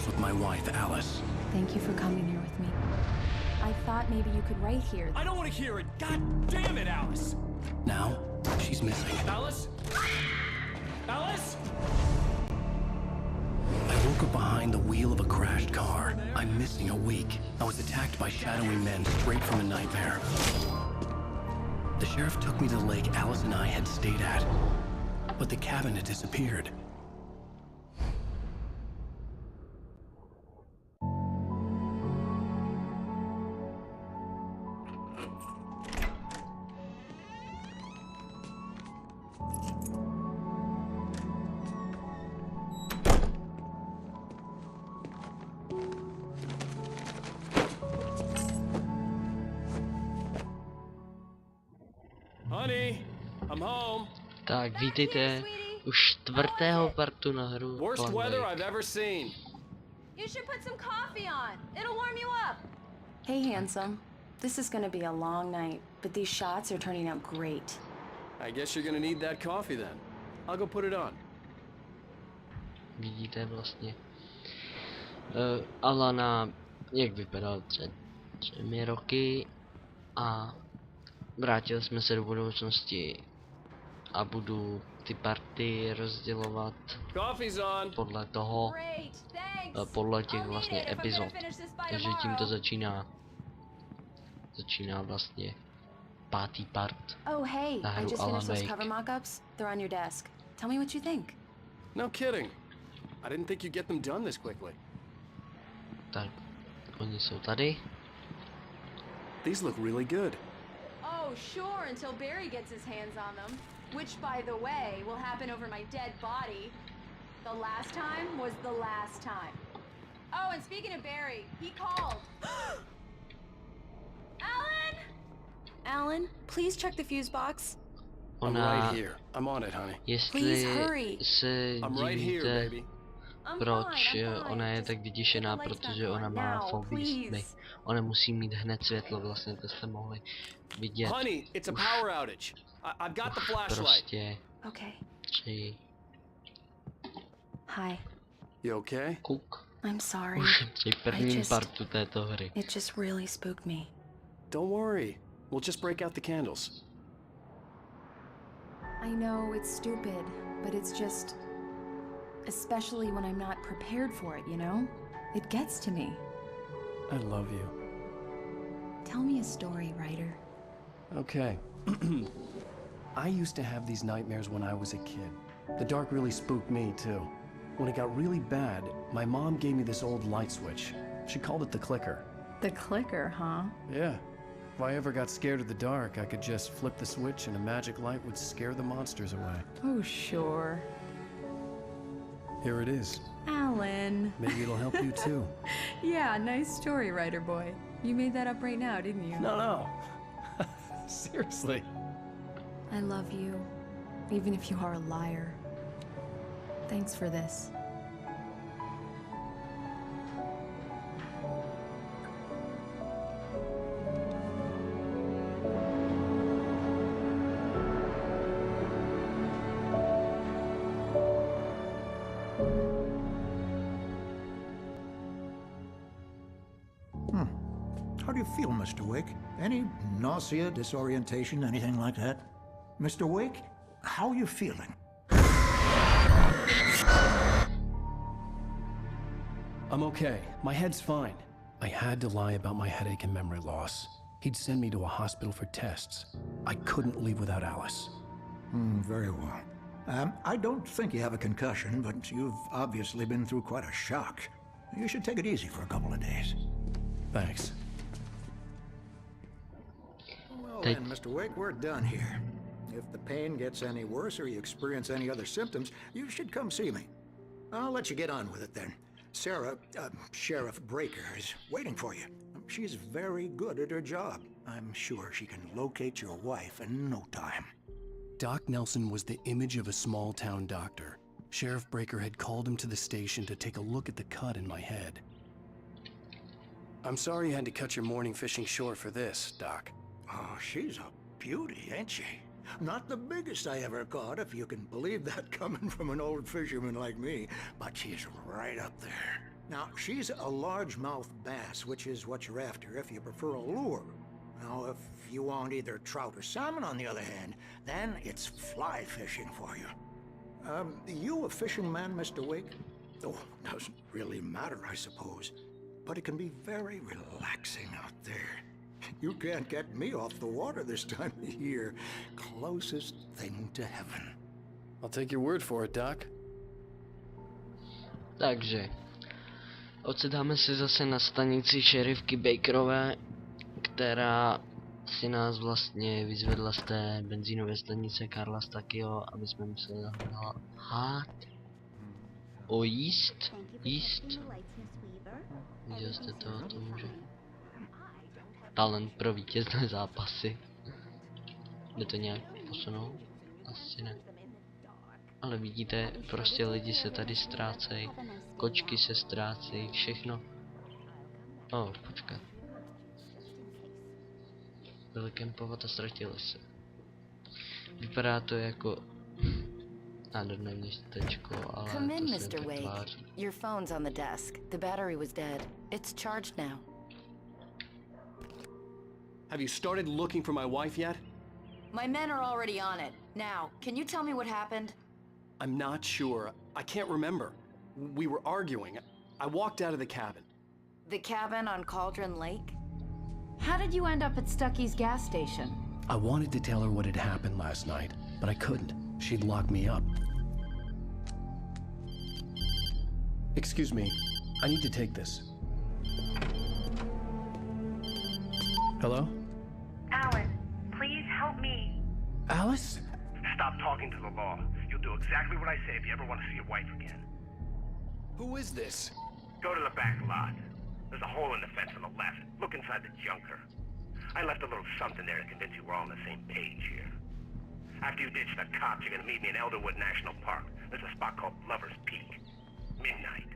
with my wife, Alice. Thank you for coming here with me. I thought maybe you could write here. I don't want to hear it. God damn it, Alice. Now, she's missing. Alice? Alice? I woke up behind the wheel of a crashed car. I'm missing a week. I was attacked by shadowy men straight from a nightmare. The sheriff took me to the lake Alice and I had stayed at, but the cabin had disappeared. Honey, I'm home. Tak, vítejte u čtvrtého partu na hru Worst weather I've ever seen. You should put some coffee on. It'll warm you up. Hey, handsome. This is gonna be a long night, but these shots are turning out great. I guess you're gonna need that coffee then. I'll go put it on. Vidíte vlastně Alana, jak vypadal před 3 roky a vrátili jsme se do budoucnosti a budu ty party rozdělovat podle toho, podle těch vlastně epizod. Takže tímto začíná vlastně 5. part na hru Alan Wake. They're on your desk. Tell me what you think. No kidding. I didn't think you'd get them done this quickly. Tak, oni jsou tady. These look really good. Oh, sure, until Barry gets his hands on them. Which, by the way, will happen over my dead body. The last time was the last time. Oh, and speaking of Barry, he called. Alan! Alan, please check the fuse box. I'm right here. I'm on it, honey. Jestli se divíte, proč ona je tak vyděšená, protože ona má fobii sny. Ona musí mít hned světlo, vlastně to jste mohli vidět. Honey, it's a power outage. I've got the flashlight. Prostě Hi. You okay? Kuk. I'm sorry. Už při prvním partu této hry. It just really spooked me. Don't worry. We'll just break out the candles. I know it's stupid, but it's just... Especially when I'm not prepared for it, you know? It gets to me. I love you. Tell me a story, writer. Okay. I used to have these nightmares when I was a kid. The dark really spooked me, too. When it got really bad, my mom gave me this old light switch. She called it the clicker. The clicker, huh? Yeah. If I ever got scared of the dark, I could just flip the switch and a magic light would scare the monsters away. Oh, sure. Here it is. Alan. Maybe it'll help you, too. Yeah, nice story, writer boy. You made that up right now, didn't you? No. Seriously. I love you, even if you are a liar. Thanks for this. How do you feel, Mr. Wake? Any nausea, disorientation, anything like that? Mr. Wake, how are you feeling? I'm okay. My head's fine. I had to lie about my headache and memory loss. He'd send me to a hospital for tests. I couldn't leave without Alice. Very well. I don't think you have a concussion, but you've obviously been through quite a shock. You should take it easy for a couple of days. Thanks. Well then, Mr. Wake, we're done here. If the pain gets any worse or you experience any other symptoms, you should come see me. I'll let you get on with it then. Sarah, Sheriff Breaker, is waiting for you. She's very good at her job. I'm sure she can locate your wife in no time. Doc Nelson was the image of a small-town doctor. Sheriff Breaker had called him to the station to take a look at the cut in my head. I'm sorry you had to cut your morning fishing short for this, Doc. Oh, she's a beauty, ain't she? Not the biggest I ever caught, if you can believe that coming from an old fisherman like me, but she's right up there. Now, she's a largemouth bass, which is what you're after if you prefer a lure. Now, if you want either trout or salmon, on the other hand, then it's fly fishing for you. You a fishing man, Mr. Wake? Oh, doesn't really matter, I suppose. But it can be very relaxing out there. You can't get me off the water this time of year. Closest thing to heaven. I'll take your word for it, Doc. Takže ocitáme se zase na stanici šerifky Bakerové, která si nás vlastně vyzvedla z té benzínové stanice Karla Stackyho, aby jsme museli jíst. Viděl jste to může. Talent pro vítězné zápasy. Jde to nějak posunout? Asi ne. Ale vidíte, prostě lidi se tady ztrácejí, kočky se ztrácejí, všechno. Počkat. Byli kempovat a ztratili se. Vypadá to jako nádherné městečko, ale Come in, to se Mr. Wake. tváří. Your phone's on the desk. The battery was dead. It's charged now. Have you started looking for my wife yet? My men are already on it. Now, can you tell me what happened? I'm not sure. I can't remember. We were arguing. I walked out of the cabin. The cabin on Cauldron Lake? How did you end up at Stucky's gas station? I wanted to tell her what had happened last night, but I couldn't. She'd lock me up. Excuse me. I need to take this. Hello? Alan, please help me. Alice? Stop talking to the law. You'll do exactly what I say if you ever want to see your wife again. Who is this? Go to the back lot. There's a hole in the fence on the left. Look inside the junker. I left a little something there to convince you we're all on the same page here. After you ditch the cops, you're gonna meet me in Elderwood National Park. There's a spot called Lover's Peak. Midnight.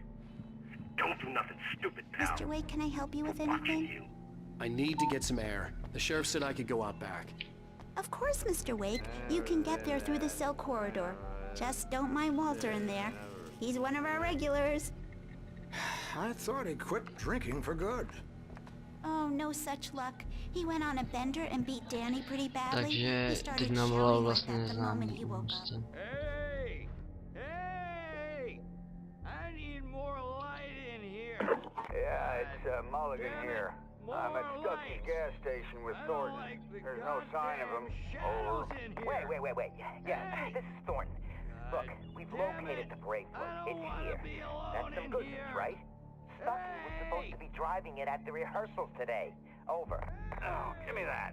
Don't do nothing stupid, pal. Mr. Wake, can I help you with We're watching anything? you. I need to get some air. The sheriff said I could go out back. Of course, Mr. Wake. You can get there through the cell corridor. Just don't mind Walter in there. He's one of our regulars. I thought he quit drinking for good. Oh, no such luck. He went on a bender and beat Danny pretty badly. Takže He started teď nám volal shouting like vlastně that the moment he neznámý woke up. Únosce. Hey! Hey! I need more light in here. Yeah, it's Mulligan here. I'm at Stucky's gas station with Thornton. There's no sign of him. Over. Wait. Yeah, this is Thornton. Look, we've located the bracelet. It's here. That's some good news, right? Stucky was supposed to be driving it at the rehearsals today. Over. Oh, give me that.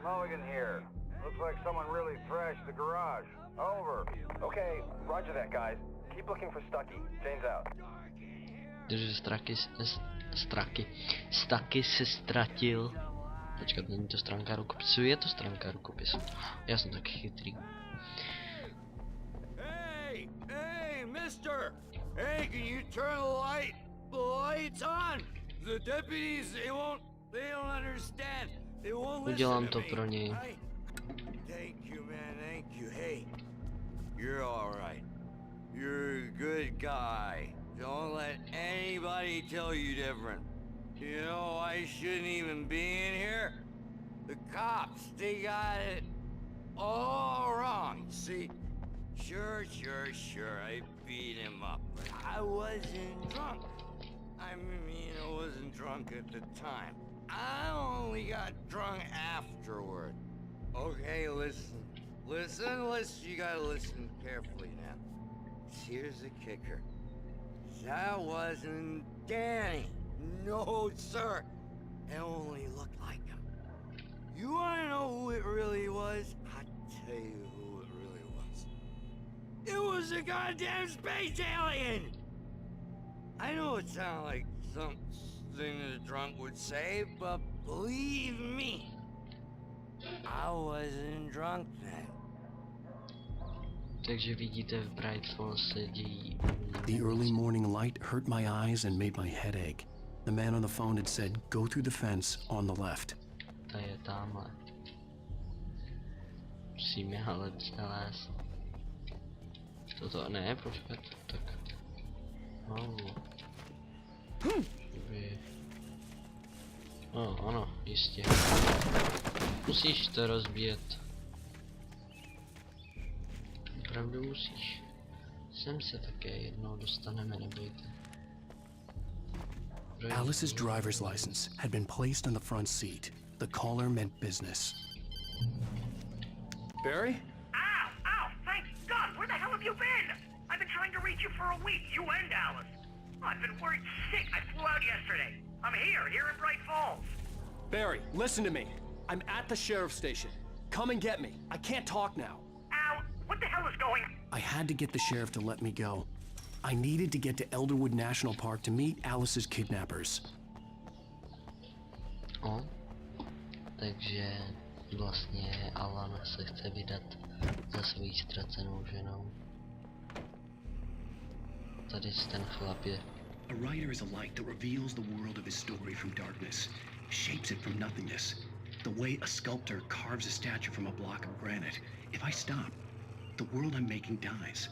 Mulligan here. Looks like someone really thrashed the garage. Over. Okay, roger that, guys. Keep looking for Stucky. Jane's out. Takže Stucky se ztratil. Počkat, není to stránka rukopisu? Je to stránka rukopisu. Já jsem taky chytrý. Hey, mister! Hey, can you turn the lights on? The deputies, they don't understand. They won't listen Udělám to to me. pro něj. Thank you, man, thank you. Hey, you're all right. You're a good guy. Don't let anybody tell you different. You know, I shouldn't even be in here. The cops, they got it all wrong. See, sure, I beat him up, but I wasn't drunk. I mean, I wasn't drunk at the time. I only got drunk afterward. Okay, listen, you gotta listen carefully now. Here's the kicker. That wasn't Danny. No, sir. It only looked like him. You wanna know who it really was? I'll tell you who it really was. It was a goddamn space alien! I know it sounds like something that a drunk would say, but believe me, I wasn't drunk then. Takže vidíte, v Bright Falls se dějí. The early morning light hurt my eyes and made my head ache. The man on the phone had said, go through the fence on the left. Ta je tamhle. Musíme ale nalézt. Toto ne, počkat, tak. No. Dobrý. No, ano, jistě. Musíš to rozbíjet. Opravdu musíš. Sem se také jednou dostaneme, nebojte. Alice's driver's license had been placed on the front seat. The caller meant business. Barry? Ow! Ow! Thank God! Where the hell have you been? I've been trying to reach you for a week, you and Alice. I've been worried sick. I flew out yesterday. I'm here in Bright Falls. Barry, listen to me. I'm at the sheriff's station. Come and get me. I can't talk now. Ow! What the hell is going on? I had to get the sheriff to let me go. I needed to get to Elderwood National Park to meet Alice's kidnappers. O, takže vlastně Alan se chce vydat za svou ztracenou ženou. Tady ten chlap je. A writer is a light that reveals the world of his story from darkness, shapes it from nothingness. The way a sculptor carves a statue from a block of granite. If I stop, the world I'm making dies.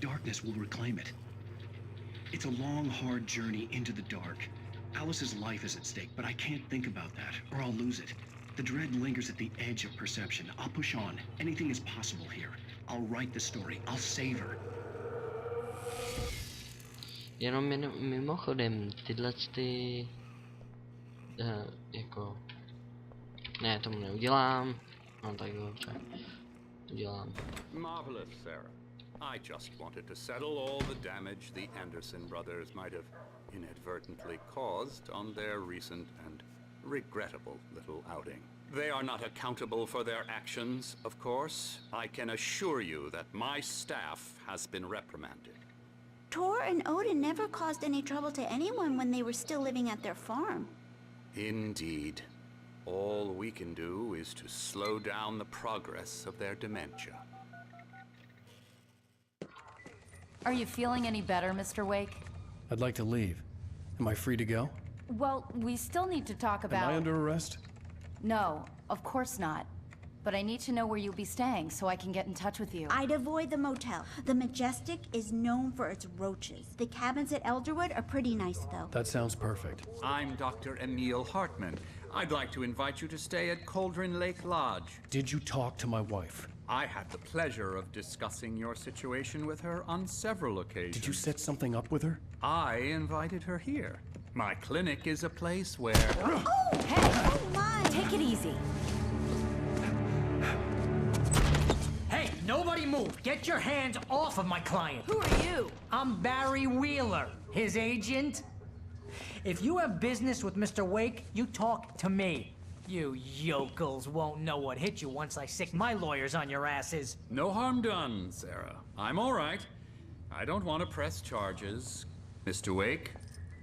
Darkness will reclaim it. It's a long, hard journey into the dark. Alice's life is at stake, but I can't think about that, or I'll lose it. The dread lingers at the edge of perception. I'll push on. Anything is possible here. I'll write the story. I'll save her. Jenom mimochodem, tyhle ty... jako... Ne, tomu neudělám. No tak dobře. Udělám. Marvelous, Sarah. I just wanted to settle all the damage the Anderson brothers might have inadvertently caused on their recent and regrettable little outing. They are not accountable for their actions, of course. I can assure you that my staff has been reprimanded. Tor and Odin never caused any trouble to anyone when they were still living at their farm. Indeed. All we can do is to slow down the progress of their dementia. Are you feeling any better, Mr. Wake? I'd like to leave. Am I free to go? Well, we still need to talk about... Am I under arrest? No, of course not. But I need to know where you'll be staying so I can get in touch with you. I'd avoid the motel. The Majestic is known for its roaches. The cabins at Elderwood are pretty nice, though. That sounds perfect. I'm Dr. Emil Hartman. I'd like to invite you to stay at Cauldron Lake Lodge. Did you talk to my wife? I had the pleasure of discussing your situation with her on several occasions. Did you set something up with her? I invited her here. My clinic is a place where... Oh, hey! Oh my! Take it easy. Hey, nobody move! Get your hands off of my client! Who are you? I'm Barry Wheeler, his agent. If you have business with Mr. Wake, you talk to me. You yokels won't know what hit you once I sick my lawyers on your asses. No harm done, Sarah. I'm all right. I don't want to press charges. Mr. Wake,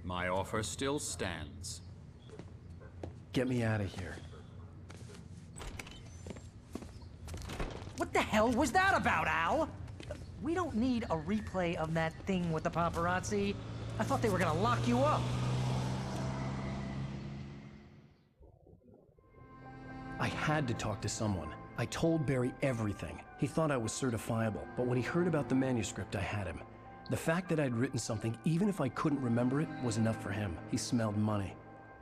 my offer still stands. Get me out of here. What the hell was that about, Al? We don't need a replay of that thing with the paparazzi. I thought they were gonna lock you up. I had to talk to someone. I told Barry everything. He thought I was certifiable, but when he heard about the manuscript, I had him. The fact that I'd written something, even if I couldn't remember it, was enough for him. He smelled money.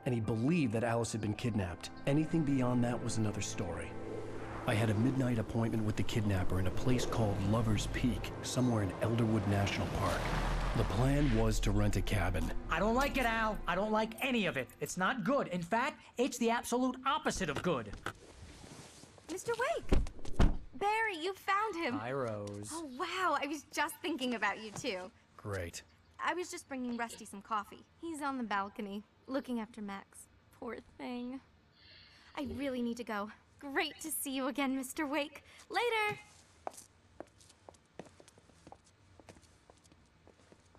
And he believed that Alice had been kidnapped. Anything beyond that was another story. I had a midnight appointment with the kidnapper in a place called Lover's Peak, somewhere in Elderwood National Park. The plan was to rent a cabin. I don't like it, Al. I don't like any of it. It's not good. In fact, it's the absolute opposite of good. Mr. Wake! Barry, you found him! Hi, Rose. Oh, wow. I was just thinking about you, too. Great. I was just bringing Rusty some coffee. He's on the balcony, looking after Max. Poor thing. I really need to go. Great to see you again, Mr. Wake. Later!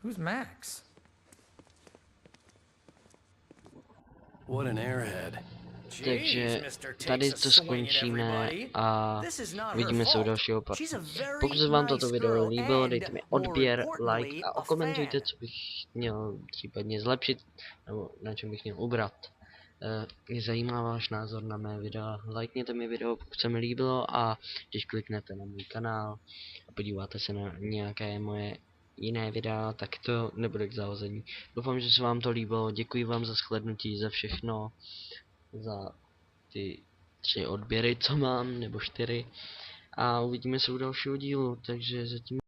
Who's Max? What an airhead. Takže tady to skončíme a vidíme se u dalšího partu. Pokud se vám toto video líbilo, dejte mi odběr, like a okomentujte, co bych měl případně zlepšit, nebo na čem bych měl ubrat. Mě zajímá váš názor na mé videa, lajkněte mi video, pokud se mi líbilo, a když kliknete na můj kanál a podíváte se na nějaké moje jiné videa, tak to nebude k zahození. Doufám, že se vám to líbilo, děkuji vám za shlédnutí, za všechno, za ty 3 odběry, co mám, nebo 4. A uvidíme se u dalšího dílu, takže zatím